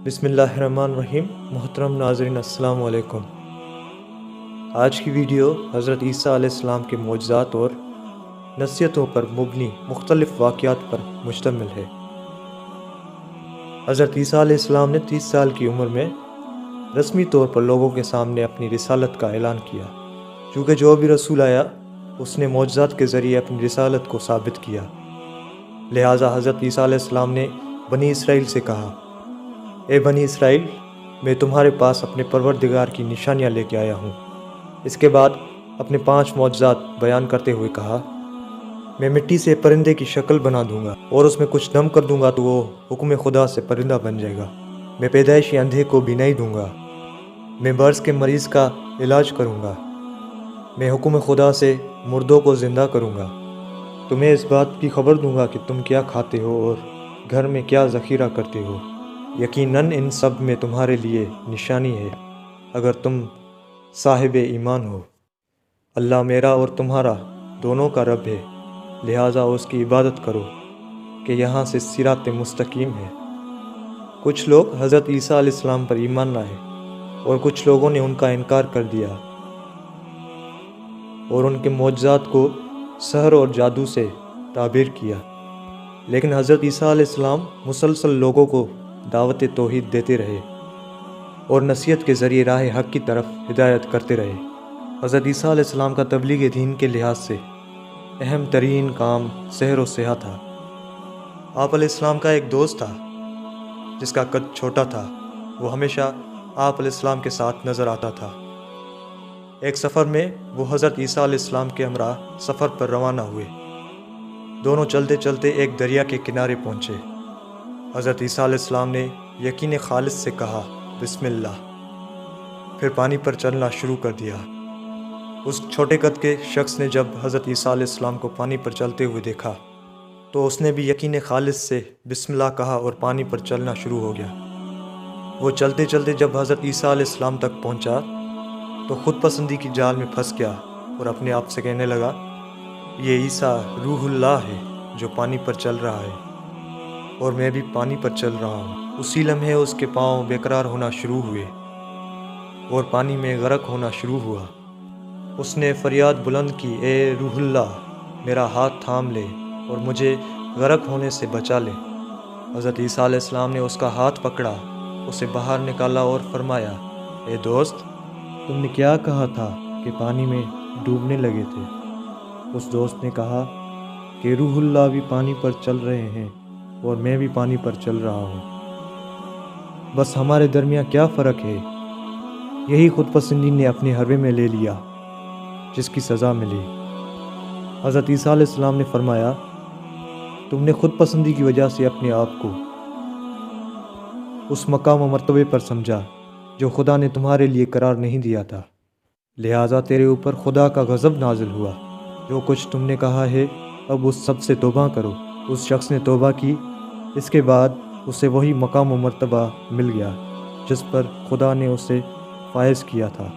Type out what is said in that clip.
بسم اللہ الرحمن الرحیم۔ محترم ناظرین السلام علیکم۔ آج کی ویڈیو حضرت عیسیٰ علیہ السلام کے معجزات اور نصیحتوں پر مبنی مختلف واقعات پر مشتمل ہے۔ حضرت عیسیٰ علیہ السلام نے 30 سال کی عمر میں رسمی طور پر لوگوں کے سامنے اپنی رسالت کا اعلان کیا، چونکہ جو بھی رسول آیا اس نے معجزات کے ذریعے اپنی رسالت کو ثابت کیا۔ لہٰذا حضرت عیسیٰ علیہ السلام نے بنی اسرائیل سے کہا، اے بنی اسرائیل، میں تمہارے پاس اپنے پروردگار کی نشانیاں لے کے آیا ہوں۔ اس کے بعد اپنے 5 معجزات بیان کرتے ہوئے کہا، میں مٹی سے پرندے کی شکل بنا دوں گا اور اس میں کچھ دم کر دوں گا تو وہ حکم خدا سے پرندہ بن جائے گا۔ میں پیدائشی اندھے کو بینائی دوں گا۔ میں برس کے مریض کا علاج کروں گا۔ میں حکم خدا سے مردوں کو زندہ کروں گا۔ تمہیں اس بات کی خبر دوں گا کہ تم کیا کھاتے ہو اور گھر میں کیا ذخیرہ کرتے ہو۔ یقیناً ان سب میں تمہارے لیے نشانی ہے اگر تم صاحب ایمان ہو۔ اللہ میرا اور تمہارا دونوں کا رب ہے، لہٰذا اس کی عبادت کرو کہ یہاں سے صراط مستقیم ہے۔ کچھ لوگ حضرت عیسیٰ علیہ السلام پر ایمان لائے اور کچھ لوگوں نے ان کا انکار کر دیا اور ان کے معجزات کو سحر اور جادو سے تعبیر کیا۔ لیکن حضرت عیسیٰ علیہ السلام مسلسل لوگوں کو دعوت توحید دیتے رہے اور نصیحت کے ذریعے راہ حق کی طرف ہدایت کرتے رہے۔ حضرت عیسیٰ علیہ السلام کا تبلیغ دین کے لحاظ سے اہم ترین کام سحر و سیاح تھا۔ آپ علیہ السلام کا ایک دوست تھا جس کا قد چھوٹا تھا۔ وہ ہمیشہ آپ علیہ السلام کے ساتھ نظر آتا تھا۔ ایک سفر میں وہ حضرت عیسیٰ علیہ السلام کے ہمراہ سفر پر روانہ ہوئے۔ دونوں چلتے چلتے ایک دریا کے کنارے پہنچے۔ حضرت عیسیٰ علیہ السلام نے یقین خالص سے کہا، بسم اللہ، پھر پانی پر چلنا شروع کر دیا۔ اس چھوٹے قد کے شخص نے جب حضرت عیسیٰ علیہ السلام کو پانی پر چلتے ہوئے دیکھا تو اس نے بھی یقین خالص سے بسم اللہ کہا اور پانی پر چلنا شروع ہو گیا۔ وہ چلتے چلتے جب حضرت عیسیٰ علیہ السلام تک پہنچا تو خود پسندی کی جال میں پھنس گیا اور اپنے آپ سے کہنے لگا، یہ عیسیٰ روح اللہ ہے جو پانی پر چل رہا ہے اور میں بھی پانی پر چل رہا ہوں۔ اسی لمحے اس کے پاؤں بے قرار ہونا شروع ہوئے اور پانی میں غرق ہونا شروع ہوا۔ اس نے فریاد بلند کی، اے روح اللہ، میرا ہاتھ تھام لے اور مجھے غرق ہونے سے بچا لے۔ حضرت عیسیٰ علیہ السلام نے اس کا ہاتھ پکڑا، اسے باہر نکالا اور فرمایا، اے دوست، تم نے کیا کہا تھا کہ پانی میں ڈوبنے لگے تھے؟ اس دوست نے کہا کہ روح اللہ بھی پانی پر چل رہے ہیں اور میں بھی پانی پر چل رہا ہوں، بس ہمارے درمیان کیا فرق ہے؟ یہی خود پسندی نے اپنے حربے میں لے لیا جس کی سزا ملی۔ حضرت عیسیٰ علیہ السلام نے فرمایا، تم نے خود پسندی کی وجہ سے اپنے آپ کو اس مقام و مرتبے پر سمجھا جو خدا نے تمہارے لیے قرار نہیں دیا تھا، لہٰذا تیرے اوپر خدا کا غضب نازل ہوا۔ جو کچھ تم نے کہا ہے اب اس سب سے توبہ کرو۔ اس شخص نے توبہ کی، اس کے بعد اسے وہی مقام و مرتبہ مل گیا جس پر خدا نے اسے فائز کیا تھا۔